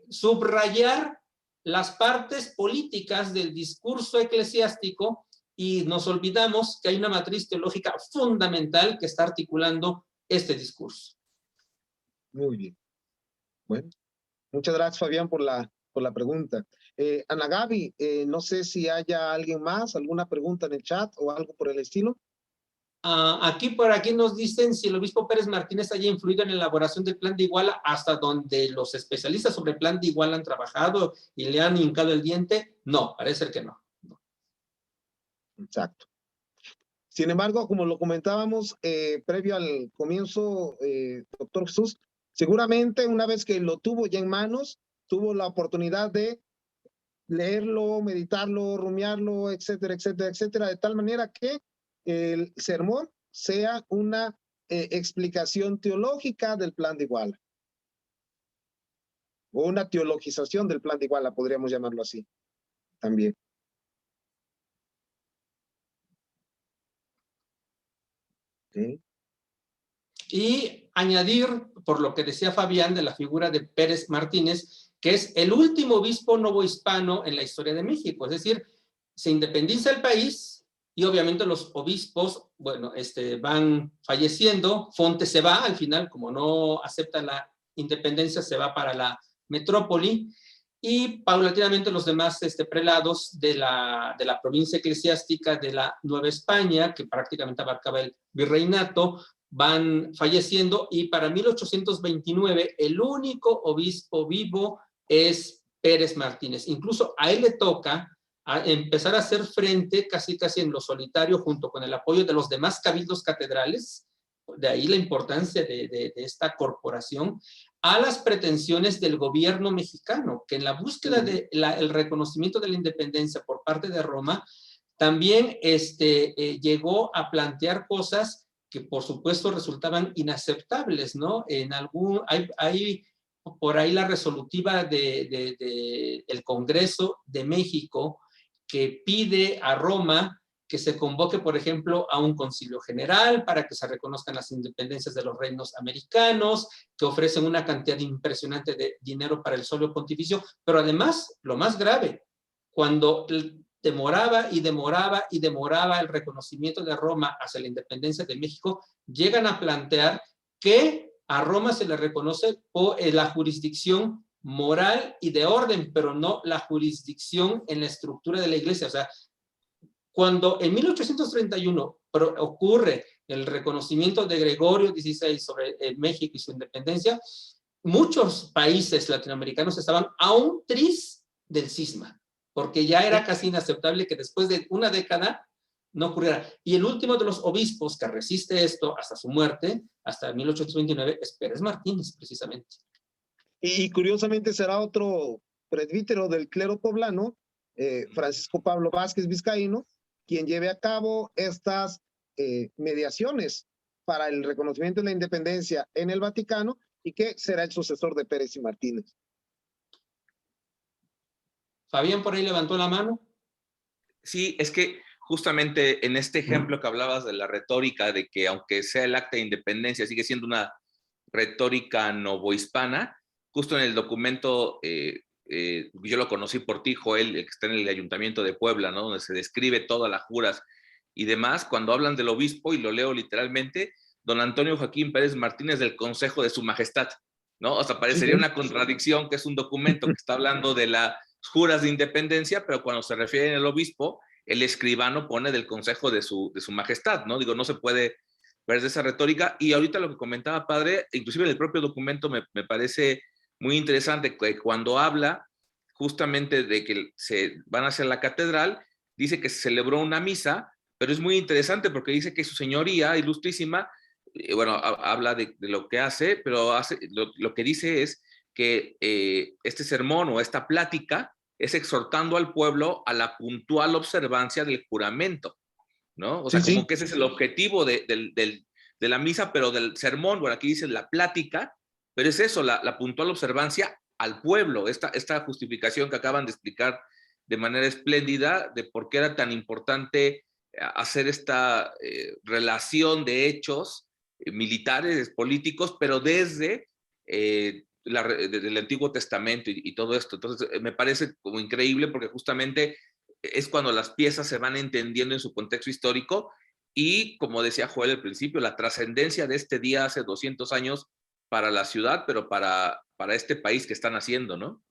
subrayar las partes políticas del discurso eclesiástico y nos olvidamos que hay una matriz teológica fundamental que está articulando este discurso. Muy bien. Bueno, muchas gracias, Fabián, por la pregunta. Ana Gaby, no sé si haya alguien más, alguna pregunta en el chat o algo por el estilo. Por aquí nos dicen si el obispo Pérez Martínez haya influido en la elaboración del plan de Iguala, hasta donde los especialistas sobre el plan de Iguala han trabajado y le han hincado el diente. No, parece que no. Exacto. Sin embargo, como lo comentábamos previo al comienzo, doctor Jesús, seguramente una vez que lo tuvo ya en manos, tuvo la oportunidad de leerlo, meditarlo, rumiarlo, etcétera, etcétera, etcétera, de tal manera que el sermón sea una explicación teológica del plan de Iguala. O una teologización del plan de Iguala, podríamos llamarlo así también. Okay. Y añadir, por lo que decía Fabián, de la figura de Pérez Martínez, que es el último obispo novohispano en la historia de México. Es decir, se independiza el país y obviamente los obispos, bueno, van falleciendo. Fonte se va al final, como no acepta la independencia, se va para la metrópoli, y paulatinamente los demás prelados de la provincia eclesiástica de la Nueva España, que prácticamente abarcaba el virreinato, van falleciendo, y para 1829 el único obispo vivo es Pérez Martínez. Incluso a él le toca empezar a hacer frente casi en lo solitario, junto con el apoyo de los demás cabildos catedrales, de ahí la importancia de esta corporación, a las pretensiones del gobierno mexicano, que en la búsqueda del reconocimiento de la independencia por parte de Roma, también llegó a plantear cosas que por supuesto resultaban inaceptables, ¿no? Hay por ahí la resolutiva del Congreso de México, que pide a Roma que se convoque, por ejemplo, a un concilio general para que se reconozcan las independencias de los reinos americanos, que ofrecen una cantidad impresionante de dinero para el solio pontificio, pero además, lo más grave, cuando demoraba el reconocimiento de Roma hacia la independencia de México, llegan a plantear que a Roma se le reconoce la jurisdicción moral y de orden, pero no la jurisdicción en la estructura de la iglesia. O sea, cuando en 1831 ocurre el reconocimiento de Gregorio XVI sobre México y su independencia, muchos países latinoamericanos estaban a un tris del cisma, porque ya era casi inaceptable que después de una década no ocurriera. Y el último de los obispos que resiste esto hasta su muerte, hasta 1829, es Pérez Martínez, precisamente. Y curiosamente será otro presbítero del clero poblano, Francisco Pablo Vázquez Vizcaíno, quien lleve a cabo estas mediaciones para el reconocimiento de la independencia en el Vaticano, y que será el sucesor de Pérez y Martínez. Fabián por ahí levantó la mano. Sí, es que justamente en este ejemplo que hablabas de la retórica, de que aunque sea el acta de independencia, sigue siendo una retórica novohispana, justo en el documento, yo lo conocí por ti, Joel, el que está en el Ayuntamiento de Puebla, ¿no? Donde se describe todas las juras y demás, cuando hablan del obispo, y lo leo literalmente, don Antonio Joaquín Pérez Martínez del Consejo de Su Majestad, ¿no? O sea, parecería una contradicción que es un documento que está hablando de las juras de independencia, pero cuando se refiere al obispo, el escribano pone del Consejo de su Majestad, ¿no? Digo, no se puede ver de esa retórica. Y ahorita lo que comentaba, padre, inclusive en el propio documento me parece muy interesante que cuando habla justamente de que se van hacia la catedral, dice que se celebró una misa, pero es muy interesante porque dice que su señoría ilustrísima, bueno, habla de lo que hace, pero lo que dice es que este sermón o esta plática es exhortando al pueblo a la puntual observancia del juramento, ¿no? O sea, como que ese es el objetivo de la misa, pero del sermón, bueno, aquí dice la plática, pero es eso, la puntual observancia al pueblo, esta justificación que acaban de explicar de manera espléndida de por qué era tan importante hacer esta relación de hechos militares, políticos, pero desde el Antiguo Testamento y todo esto. Entonces, me parece como increíble porque justamente es cuando las piezas se van entendiendo en su contexto histórico y, como decía Joel al principio, la trascendencia de este día hace 200 años para la ciudad, pero para este país que están haciendo, ¿no?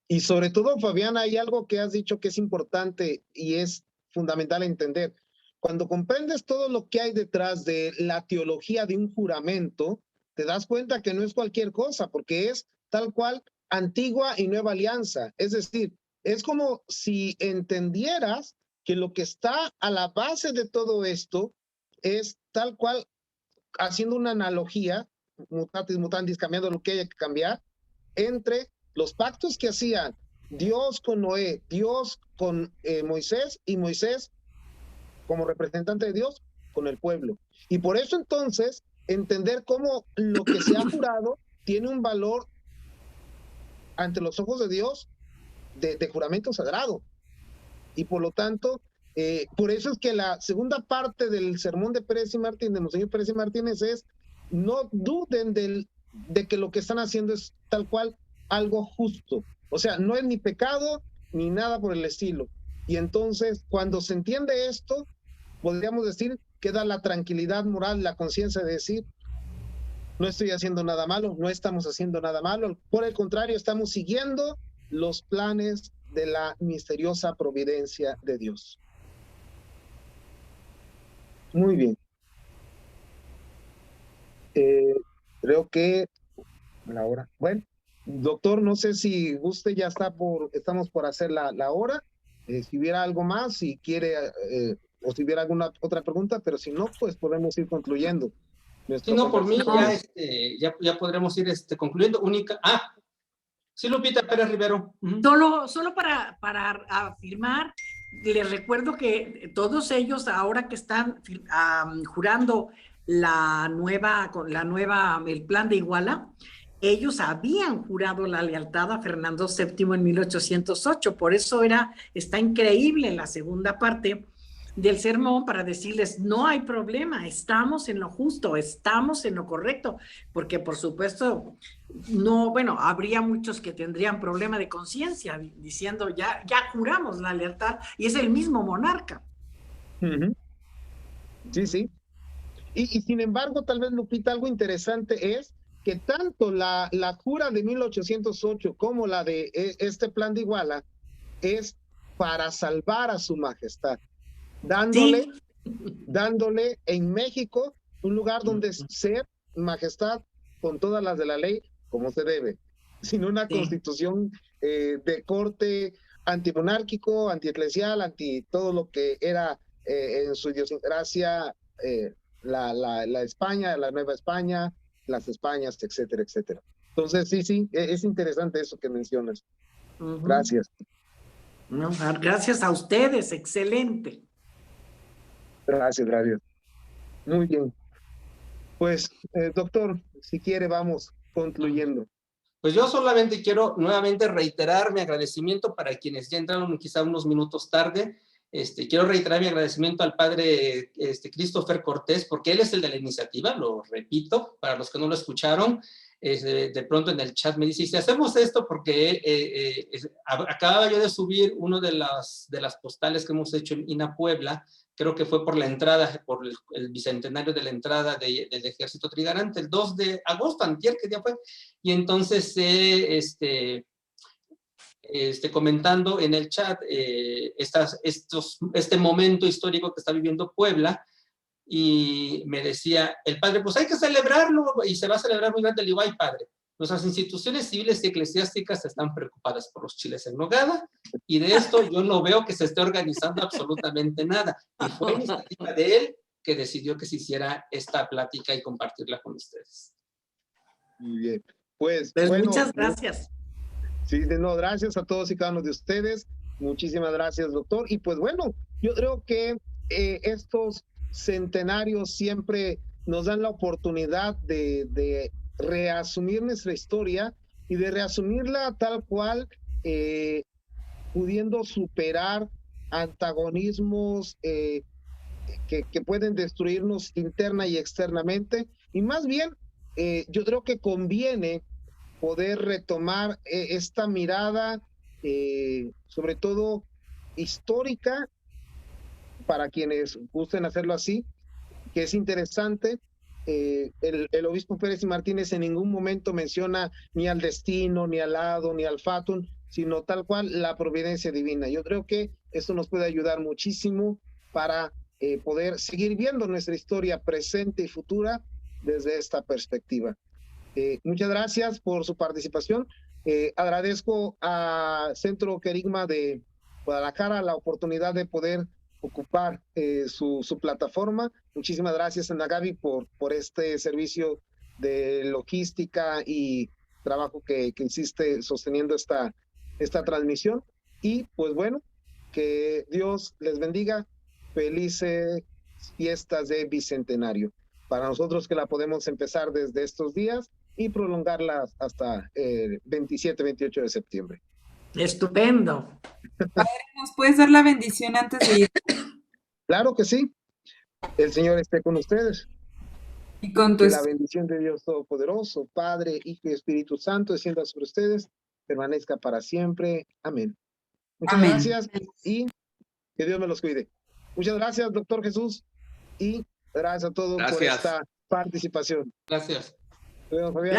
Y sobre todo, Fabián, hay algo que has dicho que es importante y es fundamental entender. Cuando comprendes todo lo que hay detrás de la teología de un juramento, te das cuenta que no es cualquier cosa, porque es tal cual antigua y nueva alianza. Es decir, es como si entendieras que lo que está a la base de todo esto es tal cual, haciendo una analogía, mutatis mutandis, cambiando lo que haya que cambiar, entre los pactos que hacían Dios con Noé, Dios con Moisés y Moisés como representante de Dios con el pueblo. Y por eso entonces entender cómo lo que se ha jurado tiene un valor ante los ojos de Dios de juramento sagrado. Y por lo tanto, por eso es que la segunda parte del sermón de Pérez y Martínez, de Monseñor Pérez y Martínez, es no duden de que lo que están haciendo es tal cual algo justo. O sea, no es ni pecado ni nada por el estilo. Y entonces, cuando se entiende esto, podríamos decir que da la tranquilidad moral, la conciencia de decir, no estoy haciendo nada malo, no estamos haciendo nada malo. Por el contrario, estamos siguiendo los planes de la misteriosa providencia de Dios. Muy bien. Creo que la hora. Bueno, doctor, no sé si usted ya estamos por hacer la hora. Si hubiera algo más, si quiere, o si hubiera alguna otra pregunta, pero si no, pues podemos ir concluyendo. Si no, por mí ya podremos ir concluyendo. Sí, Lupita Pérez Rivero. Solo para afirmar, les recuerdo que todos ellos ahora que están jurando el plan de Iguala, ellos habían jurado la lealtad a Fernando VII en 1808, por eso está increíble la segunda parte del sermón para decirles, no hay problema, estamos en lo justo, estamos en lo correcto, porque por supuesto, habría muchos que tendrían problema de conciencia diciendo, ya juramos la lealtad, y es el mismo monarca. Sí, sí. Y sin embargo, tal vez, Lupita, algo interesante es que tanto la jura de 1808 como la de este plan de Iguala es para salvar a su majestad, dándole en México un lugar donde ser majestad con todas las de la ley como se debe, sin una constitución de corte antimonárquico, antieclesial, anti todo lo que era en su idiosincrasia la España, la Nueva España, las Españas, etcétera, etcétera. Entonces, sí, es interesante eso que mencionas. Gracias. Gracias a ustedes, excelente. Gracias. Muy bien. Pues, doctor, si quiere, vamos concluyendo. Pues yo solamente quiero nuevamente reiterar mi agradecimiento para quienes ya entraron quizá unos minutos tarde. Quiero reiterar mi agradecimiento al padre Christopher Cortés, porque él es el de la iniciativa, lo repito, para los que no lo escucharon. De pronto en el chat me dice, si hacemos esto, porque acababa yo de subir una de las postales que hemos hecho en INA Puebla, creo que fue por la entrada, por el bicentenario de la entrada del ejército trigarante, el 2 de agosto, antier, ¿qué día fue? Y entonces comentando en el chat este momento histórico que está viviendo Puebla, y me decía el padre, pues hay que celebrarlo, y se va a celebrar muy grande. Le digo, ay, padre, nuestras instituciones civiles y eclesiásticas están preocupadas por los chiles en nogada, y de esto yo no veo que se esté organizando absolutamente nada. Y fue iniciativa de él que decidió que se hiciera esta plática y compartirla con ustedes. Muy bien. Pues bueno, muchas gracias. Sí, no, gracias a todos y cada uno de ustedes. Muchísimas gracias, doctor. Y pues bueno, yo creo que estos centenarios siempre nos dan la oportunidad de reasumir nuestra historia y de reasumirla tal cual, pudiendo superar antagonismos que pueden destruirnos interna y externamente. Y más bien, yo creo que conviene poder retomar esta mirada, sobre todo histórica, para quienes gusten hacerlo así, que es interesante. El obispo Pérez y Martínez en ningún momento menciona ni al destino, ni al hado, ni al fatum, sino tal cual la providencia divina. Yo creo que esto nos puede ayudar muchísimo para poder seguir viendo nuestra historia presente y futura desde esta perspectiva. Muchas gracias por su participación. Agradezco a Centro Querigma de Guadalajara la oportunidad de poder ocupar su plataforma. Muchísimas gracias, Ana Gaby, por este servicio de logística y trabajo que hiciste sosteniendo esta transmisión. Y pues bueno, que Dios les bendiga. Felices fiestas de Bicentenario. Para nosotros que la podemos empezar desde estos días y prolongarla hasta el 27, 28 de septiembre. Estupendo. Padre, ¿nos puedes dar la bendición antes de ir? Claro que sí. El Señor esté con ustedes. Y con tu que la bendición de Dios Todopoderoso, Padre, Hijo y Espíritu Santo, descienda sobre ustedes, permanezca para siempre. Amén. Muchas gracias y que Dios me los cuide. Muchas gracias, doctor Jesús, y gracias a todos por esta participación. Gracias. Fabián.